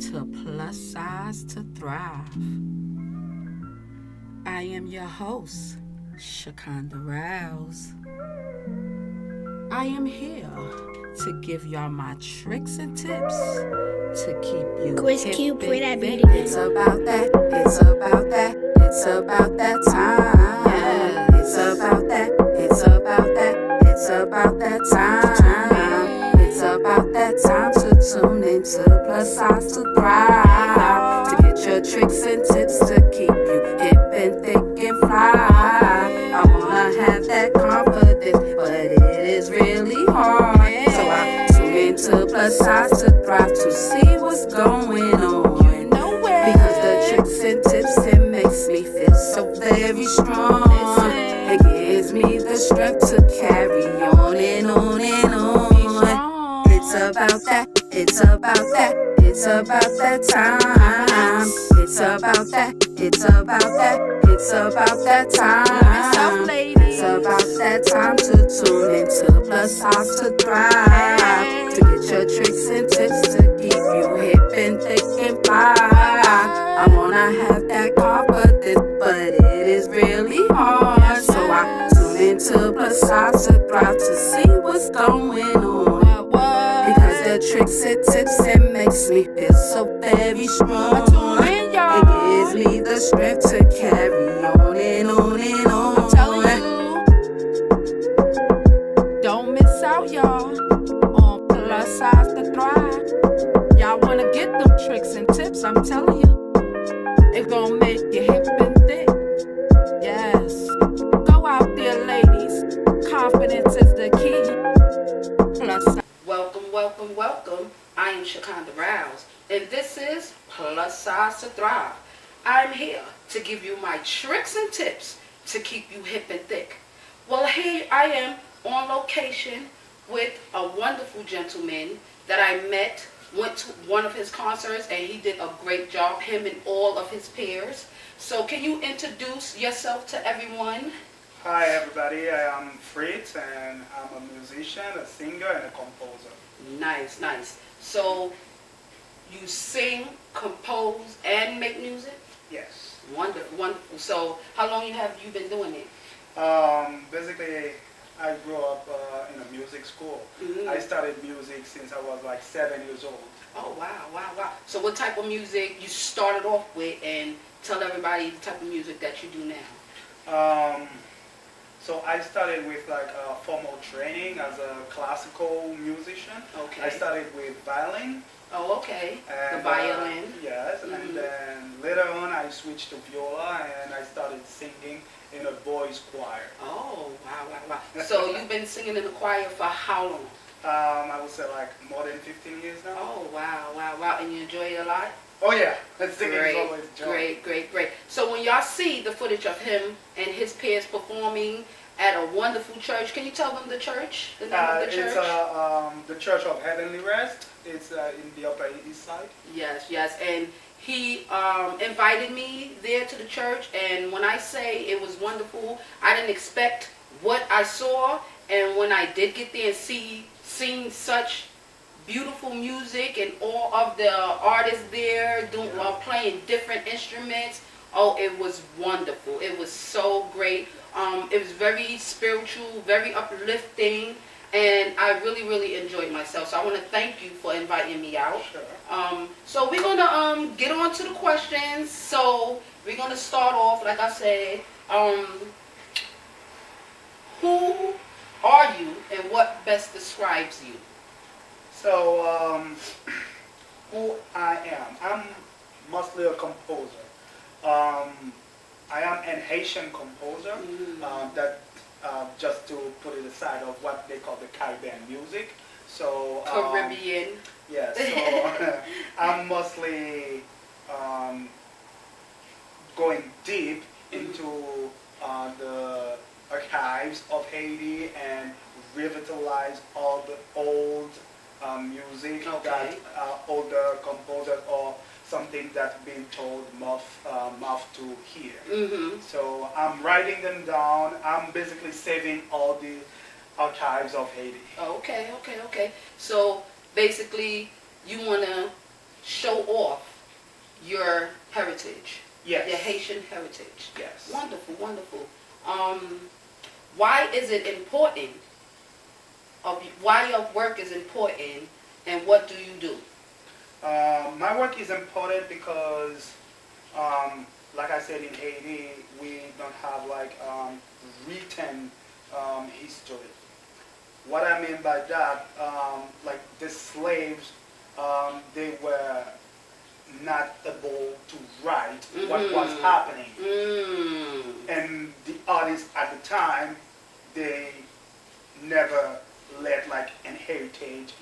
to Plus Size to Thrive. I am your host, Shakonda Rouse. I am here to give y'all my tricks and tips to keep you Chris hip Cube, play that and beat thick. again. It's about that, it's about that, it's about that time. Yeah. It's about that, it's about that, it's about that time. It's about that time to tune into Plus Size to Thrive. To get your tricks and tips to keep you hip and thick and fly. I wanna have that confidence, but it is really hard. So I tune into Plus Size to Thrive to see what's going on. Because the tricks and tips, it makes me feel so very strong. It gives me the strength to carry on and on and on. It's about that, it's about that, it's about that time. It's about that, it's about that, it's about that time. It's about that time to tune into Plus Size to Thrive. To get your tricks and tips to keep you hip and thick and fly. I wanna have that confidence, but it is really hard. So I tune into Plus Size to Thrive to see what's going on. Because the tricks and tips, it makes me feel so very strong. It gives me the strength to carry on and on and on. I'm telling you, don't miss out, y'all, on Plus Size to Thrive. Y'all wanna get them tricks and tips, I'm telling you. It's gonna make you hip and thick. Yes. Go out there, ladies. Confidence is the key. Plus size. Welcome. I am Shakonda Rouse, and this is Plus Size to Thrive. I'm here to give you my tricks and tips to keep you hip and thick. Well, here I am on location with a wonderful gentleman that I met, went to one of his concerts, and he did a great job, him and all of his peers. So can you introduce yourself to everyone? Hi everybody, I am Fritz and I'm a musician, a singer and a composer. Nice. So you sing, compose, and make music? Yes. Wonderful. So how long have you been doing it? Basically, I grew up in a music school. Mm-hmm. I started music since I was like 7 years old. Oh, wow. So what type of music you started off with, and tell everybody the type of music that you do now? So I started with like formal training as a classical musician. Okay. I started with violin. Oh, okay. And, the violin. Yes, Mm-hmm. And then later on I switched to viola and I started singing in a boys' choir. Oh, wow. So you've been singing in the choir for how long? I would say like more than 15 years now. Oh, wow. And you enjoy it a lot? Oh yeah, singing is always joy. Great. So when y'all see the footage of him and his peers performing at a wonderful church, can you tell them the church? The name of the church? It's the Church of Heavenly Rest. It's in the Upper East Side. Yes. And he invited me there to the church, and when I say it was wonderful, I didn't expect what I saw, and when I did get there and sing such beautiful music and all of the artists there playing different instruments. Oh, it was wonderful. It was so great. It was very spiritual, very uplifting, and I really enjoyed myself. So I want to thank you for inviting me out. Sure. So we're gonna get on to the questions. So we're gonna start off, like I said. Who are you, and what best describes you? So, who I am? I'm mostly a composer. I am an Haitian composer. That just to put it aside of what they call the Caribbean music. So Caribbean. Yeah. So I'm mostly going deep into the archives of Haiti and revitalize all the old music that older composers or something that's been told mouth to hear. Mm-hmm. So I'm writing them down. I'm basically saving all the archives of Haiti. Okay. So basically, you want to show off your heritage, Yes. your Haitian heritage. Yes. Wonderful, wonderful. Why is it important? Why your work is important, and what do you do? My work is important because, like I said, in Haiti, we don't have like written history. What I mean by that, like the slaves, they were not able to write what was happening. And the artists at the time, they never let like an heritage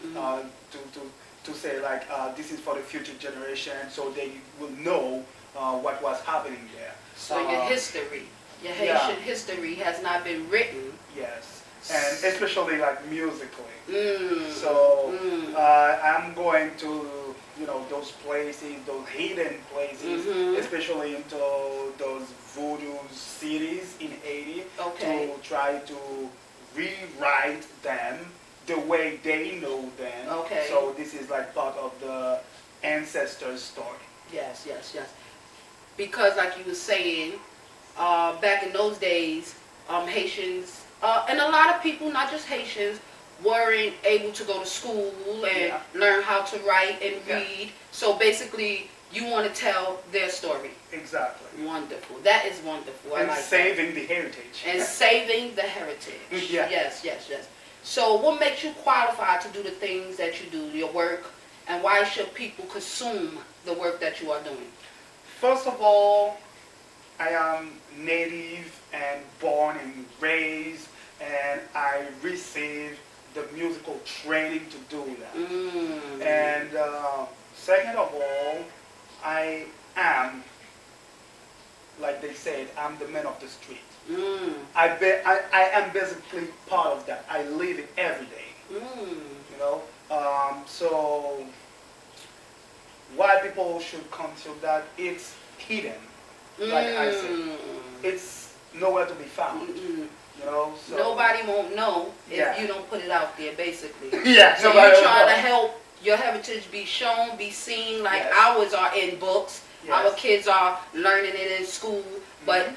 to say like this is for the future generation, so they will know what was happening there. So your history, your Haitian history has not been written. Yes, and especially like musically. So I'm going to those places, those hidden places, especially into those voodoo cities in Haiti, Okay. to try to rewrite them the way they know them. Okay. So this is like part of the ancestors' story. Yes, yes, yes. Because like you were saying, back in those days, Haitians, and a lot of people, not just Haitians, weren't able to go to school and learn how to write and read. So basically, you want to tell their story. Exactly. Wonderful. That is wonderful. I And like saving the heritage. that. And saving the heritage. Yeah. Yes, yes, yes. So what makes you qualified to do the things that you do, your work, and why should people consume the work that you are doing? First of all, I am native and born and raised, and I received the musical training to do that. And second of all, I am, like they said, I'm the man of the street. I am basically part of that. I live it every day. So why people should consume that? It's hidden, like I said. It's nowhere to be found. So Nobody won't know if you don't put it out there, basically. Yeah, so nobody you're will trying to know. help your heritage be shown, be seen, like Yes. ours are in books, Yes. our kids are learning it in school, but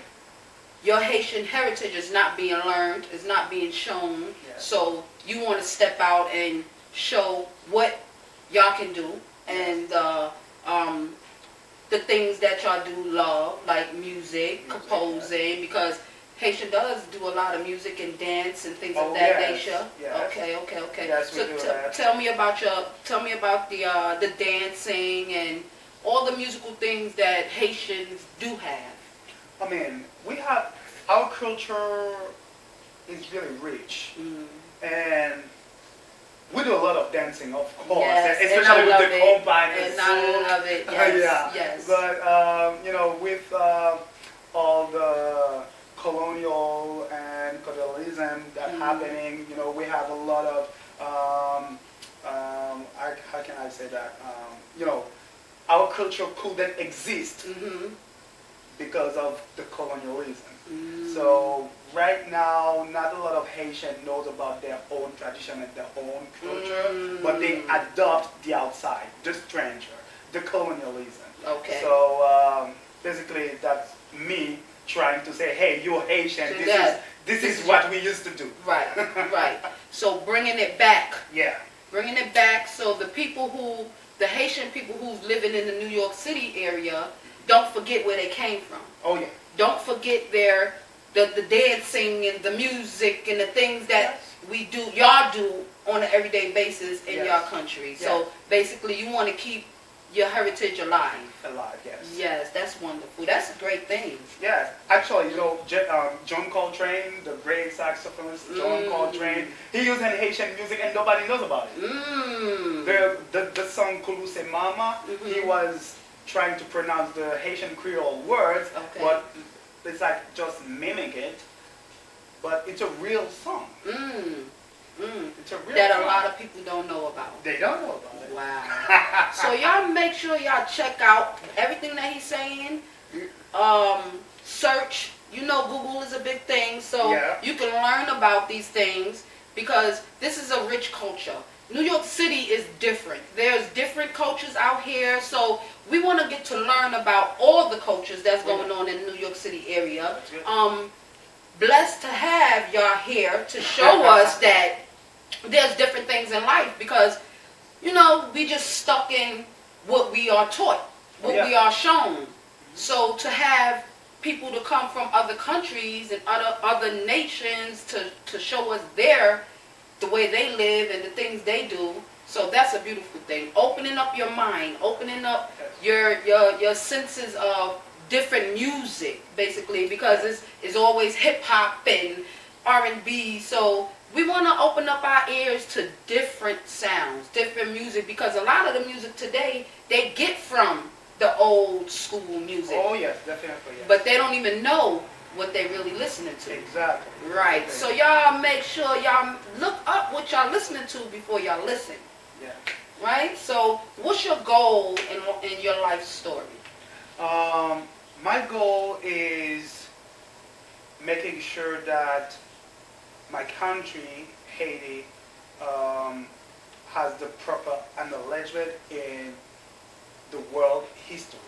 your Haitian heritage is not being learned, is not being shown. Yes. So you want to step out and show what y'all can do, and the things that y'all do love, like music, composing, because Haitian does do a lot of music and dance and things of that nature. Yes. Okay. Yes, we So do that. tell me about the dancing and all the musical things that Haitians do have. I mean, we have, our culture is really rich, and we do a lot of dancing, of course, Yes, and especially I with love the it. combine And I love it. Yes, yes. But with all the colonial and colonialism that happening, we have a lot of how can I say that? Our culture couldn't exist because of the colonialism. So right now, not a lot of Haitian knows about their own tradition and their own culture, but they adopt the outside, the stranger, the colonialism. Okay. So basically, that's me trying to say, hey, you're Haitian. This is what we used to do. Right, right. So bringing it back. Yeah. Bringing it back so the Haitian people who's living in the New York City area don't forget where they came from. Oh yeah. Don't forget the dancing and the music and the things that y'all do on an everyday basis in your country. So basically you want to keep your heritage alive. Alive, yes. Yes, that's wonderful. That's a great thing. Yeah, actually, John Coltrane, the great saxophonist, John Coltrane, he used Haitian music and nobody knows about it. The song Kuluse Mama, he was trying to pronounce the Haitian Creole words, but it's like just mimic it. But it's a real song. It's a real that song. a lot of people don't know about. They don't know about it. Wow. So y'all make sure y'all check out everything that he's saying. Search. Google is a big thing, so you can learn about these things because this is a rich culture. New York City is different. There's different cultures out here, so we want to get to learn about all the cultures that's going on in the New York City area. That's good. Blessed to have y'all here to show us that there's different things in life, because we just stuck in what we are taught, what we are shown. So to have people to come from other countries and other nations to show us the way they live and the things they do, so that's a beautiful thing. Opening up your mind, opening up your senses of different music, basically, because it's always hip hop and R&B. So we want to open up our ears to different sounds, different music, because a lot of the music today they get from the old school music. Oh yes, definitely. Yes. But they don't even know what they really listening to. Exactly. Right. Okay. So y'all make sure y'all look up what y'all listening to before y'all listen. Yeah. Right. So what's your goal in your life story? My goal is making sure that my country, Haiti, has the proper acknowledgement in the world history.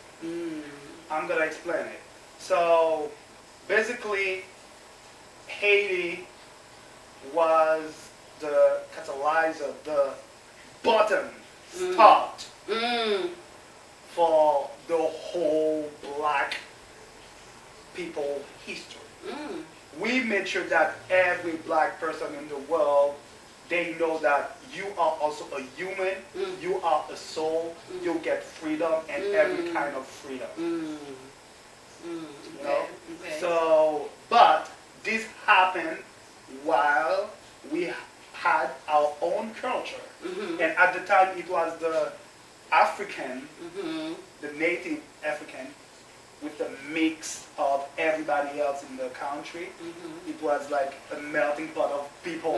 I'm gonna explain it. So basically, Haiti was the catalyzer, the button start for the whole black people history. We made sure that every black person in the world, they know that you are also a human, you are a soul, you get freedom and every kind of freedom. You know? Okay. So, but this happened while we had our own culture. And at the time it was the African, the native African, with the mix of everybody else in the country. It was like a melting pot of people,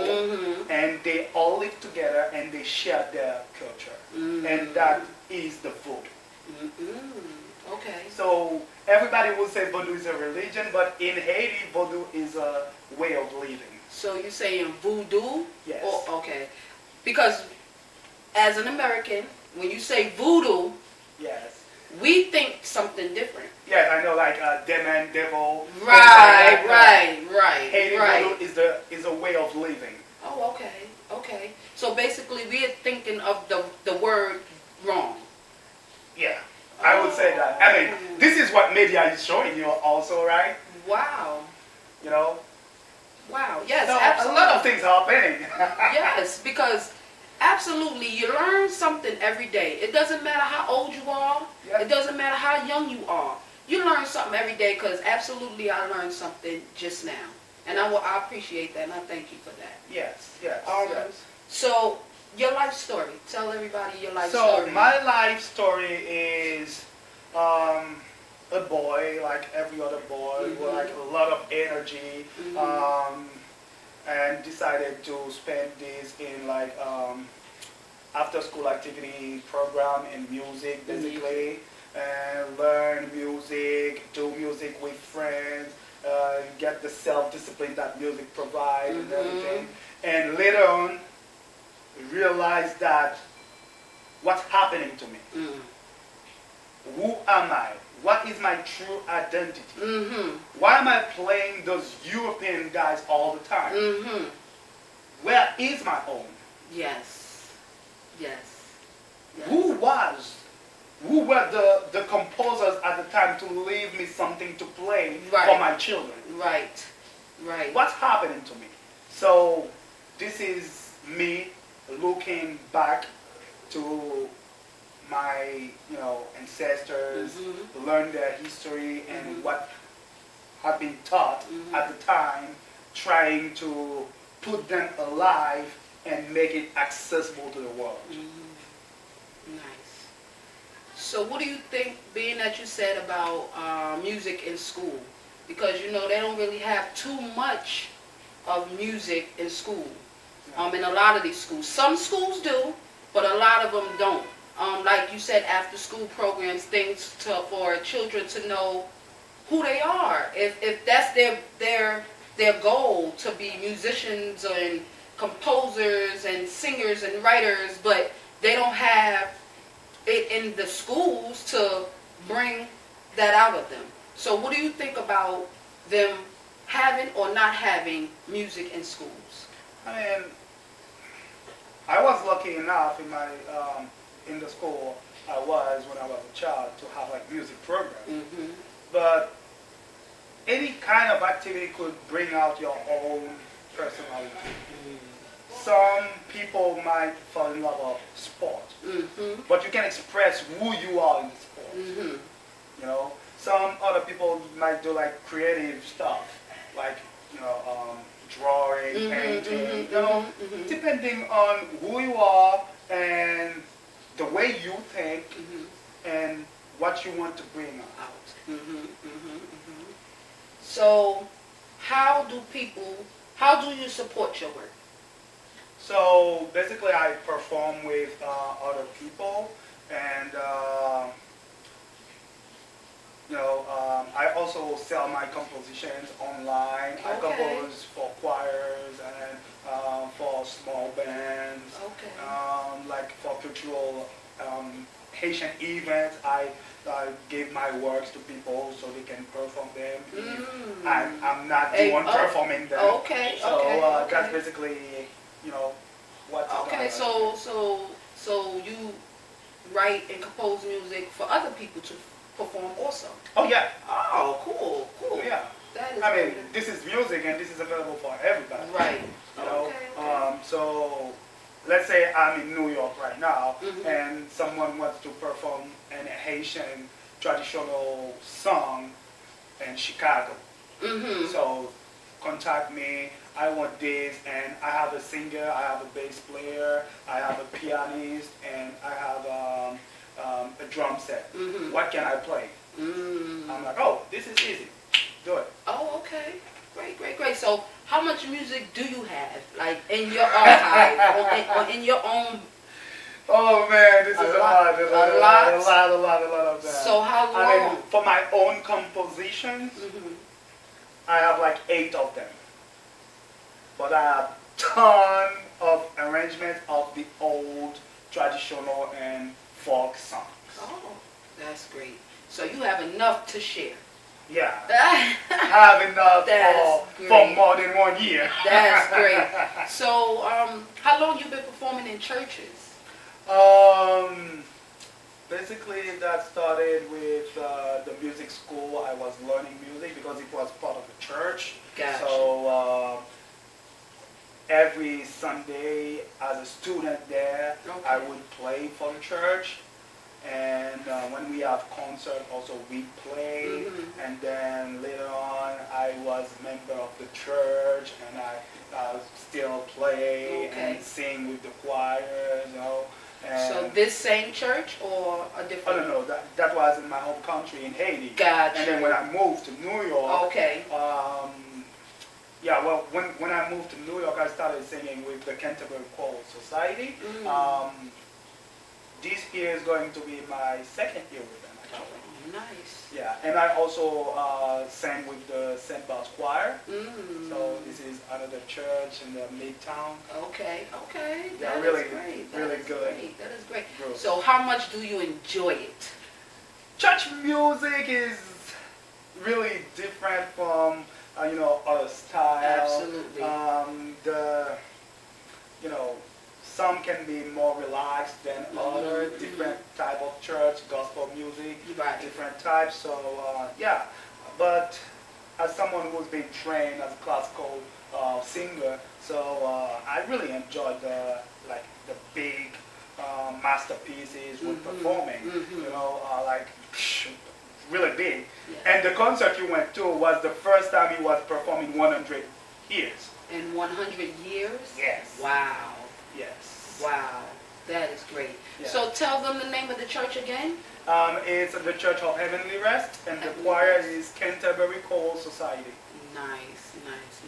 and they all lived together and they shared their culture. And that is the voodoo. Okay. So everybody will say voodoo is a religion, but in Haiti, voodoo is a way of living. So you're saying voodoo? Yes. Or, okay. Because as an American, when you say voodoo, Yes. we think something different. Yes, I know, like demon, devil. Right, things like that. right. Haiti voodoo is a way of living. Oh, okay. So basically, we're thinking of the word wrong. Yeah, I would say that. I mean, this is what media is showing you also, right? Wow. You know? Wow. Yes, So absolutely. a lot of things happening. Yes, because absolutely, you learn something every day. It doesn't matter how old you are. Yeah. It doesn't matter how young you are. You learn something every day, because absolutely I learned something just now. And I appreciate that, and I thank you for that. Yes, yes, yes. So, your life story. Tell everybody your life So story. my life story is a boy, like every other boy, with like a lot of energy, and decided to spend this in like after school activity program in music, basically, and learn music, do music with friends, get the self-discipline that music provides and everything. And later on, realize that what's happening to me. Who am I? What is my true identity? Why am I playing those European guys all the time? Where is my own? Yes. Who were the composers at the time to leave me something to play for my children? Right. What's happening to me? So this is me looking back to my ancestors, learn their history and what have been taught at the time, trying to put them alive and make it accessible to the world. Nice. So what do you think, being that you said about music in school? Because they don't really have too much of music in school. In a lot of these schools. Some schools do, but a lot of them don't. Like you said, after school programs, things for children to know who they are. If that's their goal, to be musicians and composers and singers and writers, but they don't have it in the schools to bring that out of them. So what do you think about them having or not having music in schools? I mean, I was lucky enough in my in the school I was when I was a child to have like music program. Mm-hmm. But any kind of activity could bring out your own personality. Some people might fall in love with sport, Mm-hmm. but you can express who you are in the sport. Mm-hmm. You know, some other people might do like creative stuff, like drawing, Mhm, painting. mhm, You know, mhm, mhm. depending on who you are and the way you think Mm-hmm. and what you want to bring out. Mm-hmm. Mm-hmm. Mm-hmm. So how do you support your work? So basically, I perform with other people, and I also sell my compositions online. I Okay. compose for choirs and for small bands, Okay. like for cultural Haitian events. I give my works to people so they can perform them. Mm. I'm not Hey, doing oh, performing them. okay, So okay, okay. that's basically, what's Okay, done. so you write and compose music for other people to perform also. Oh yeah, Oh, cool. yeah. That is I mean, great. this is music and this is available for everybody. Right. You know, Okay. so let's say I'm in New York right now, Mhm. and someone wants to perform an Haitian traditional song in Chicago. Mm-hmm. So contact me. I want this, and I have a singer, I have a bass player, I have a pianist, and I have a drum set. Mm-hmm. What can I play? Mm. I'm like, oh, this is easy. Do it. Oh, okay. Great. So, how much music do you have, like, in your archive, or in your own? Oh man, this is a lot of that. So, how long? I mean, for my own compositions, Mhm. I have like 8 of them. But I have ton of arrangements of the old traditional and folk songs. Oh, that's great. So you have enough to share. Yeah, That's I have enough for great. more than 1 year. great. So, how long you been performing in churches? Basically, that started with the music school. I was learning music because it was part of the church. Gotcha. So every Sunday, as a student there, I Okay. would play for the church. And when we have concert, also we play. Mhm. And then later on, I was a member of the church, and I still play Okay. and sing with the choirs, And So this same church or a I different? don't know. That was in my home country in Haiti. Gotcha. And then when I moved to New York, Okay. when I moved to New York, I started singing with the Canterbury Choral Society. Mm. This year is going to be my 2nd year with them, actually. Oh, nice. Yeah, and I also sang with the St. Bart's Choir. Mm. So this is another church in the Midtown. Okay. Yeah, That is really, great. really That is good. great. That is great. Good. So how much do you enjoy it? Church music is really different from other style. Absolutely. Some can be more relaxed than other Mhm. different type of church, gospel music, Right. different types. So yeah, but as someone who's been trained as a classical singer, so I really enjoyed the big masterpieces with Mhm. performing. Mhm. Really big. Yeah. And the concert you went to was the first time he was performing 100 years. In 100 years? Yes. Wow. Yes. Wow. That is great. Yeah. So tell them the name of the church again. It's the Church of Heavenly Rest, and the Heavenly choir Rest. is Canterbury Choral Society. Nice.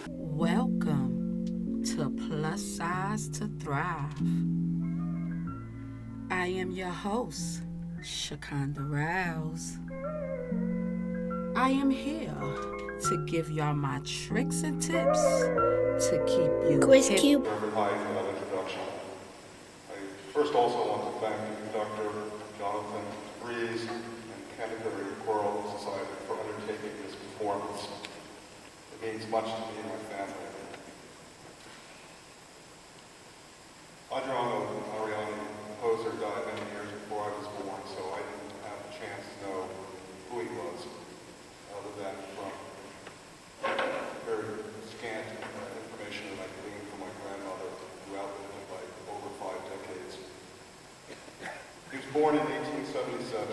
Welcome to Plus Size to Thrive. I am your host, Shakonda Rouse. I am here to give y'all my tricks and tips to keep you Quiz hip. Cube. Very high for that introduction. I first also want to thank Dr. Jonathan Breeze and Canterbury Choral Society for undertaking this performance. It means much to me and my family. Adriano Ariani, composer, died many years before I was born, so I didn't have a chance to know who he was, other than from very scant information that I gleaned from my grandmother, who outlived him by over 5 decades. He was born in 1877,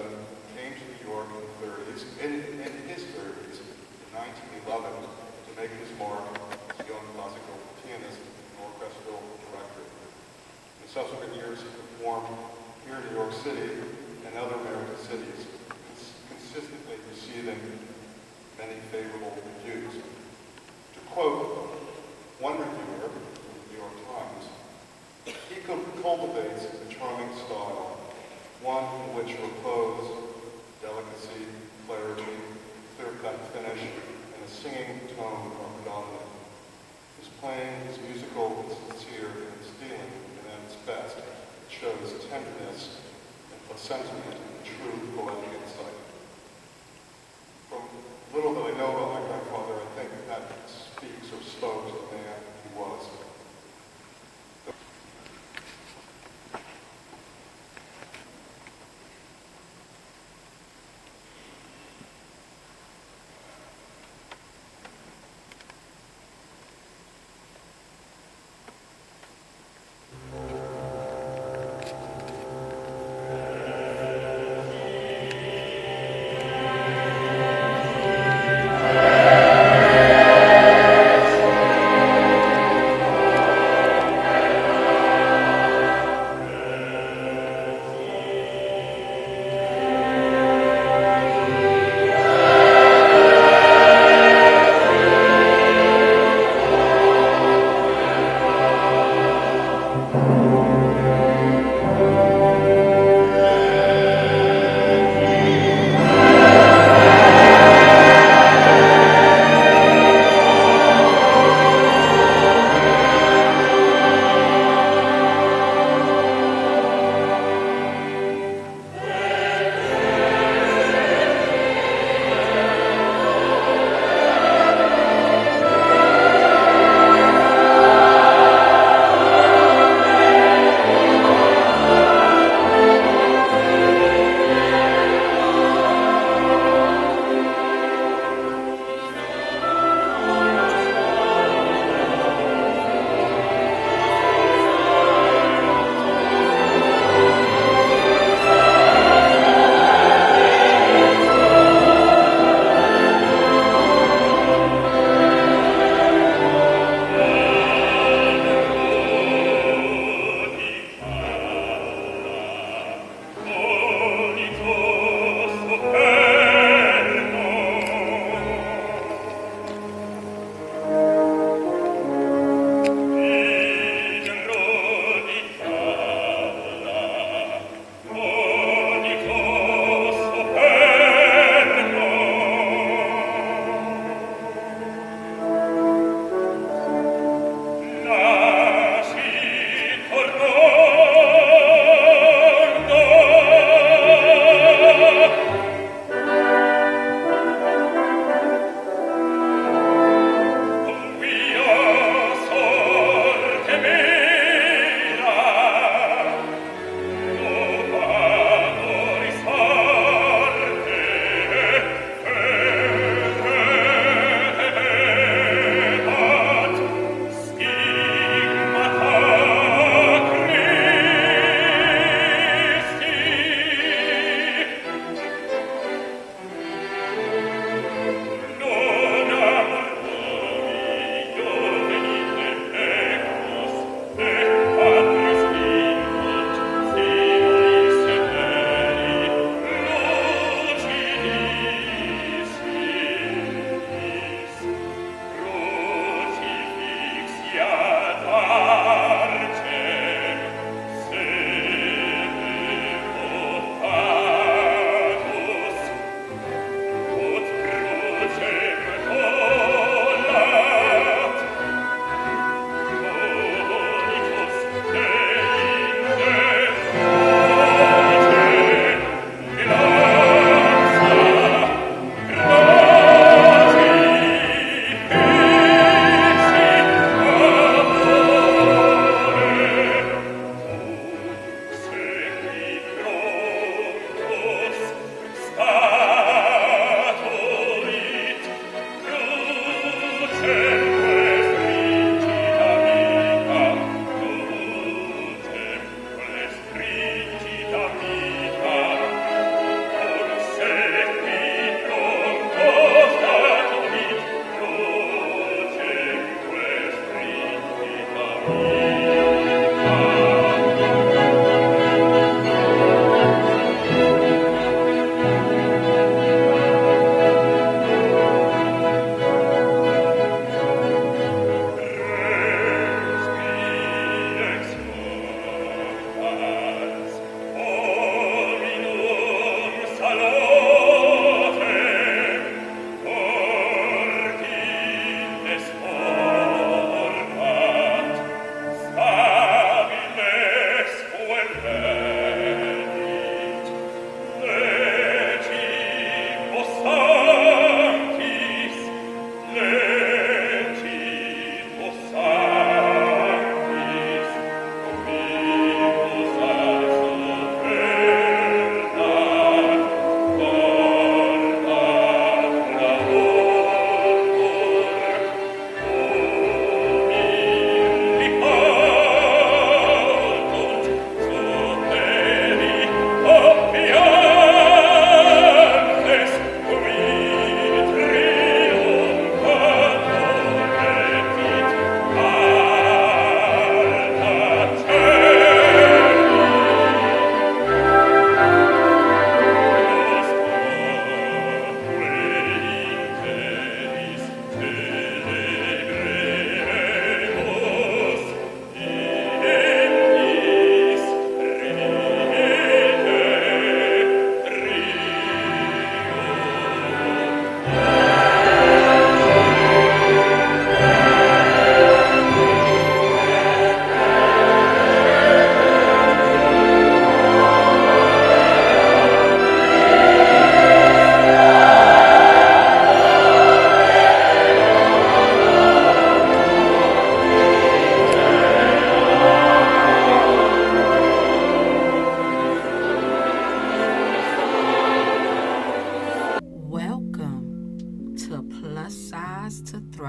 came to New York in his 30s, in 1911, to make his mark as a young classical pianist and orchestral director. In subsequent years, he performed here in New York City and other American cities, consistently receiving many favorable reviews. To quote one reviewer of the New York Times, he cultivates a charming style, one in which repose, delicacy, clarity, clear-cut finish, and a singing tone are predominant. His playing is musical and sincere in its feeling, and at its best, it shows tenderness and sentiment and true poetic insight. From little that I know about my grandfather, I think that speaks or spoke to the man he was.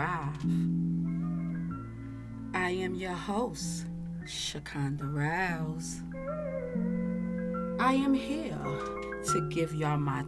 thrive. I am your host, Shakonda Rouse. I am here to give y'all my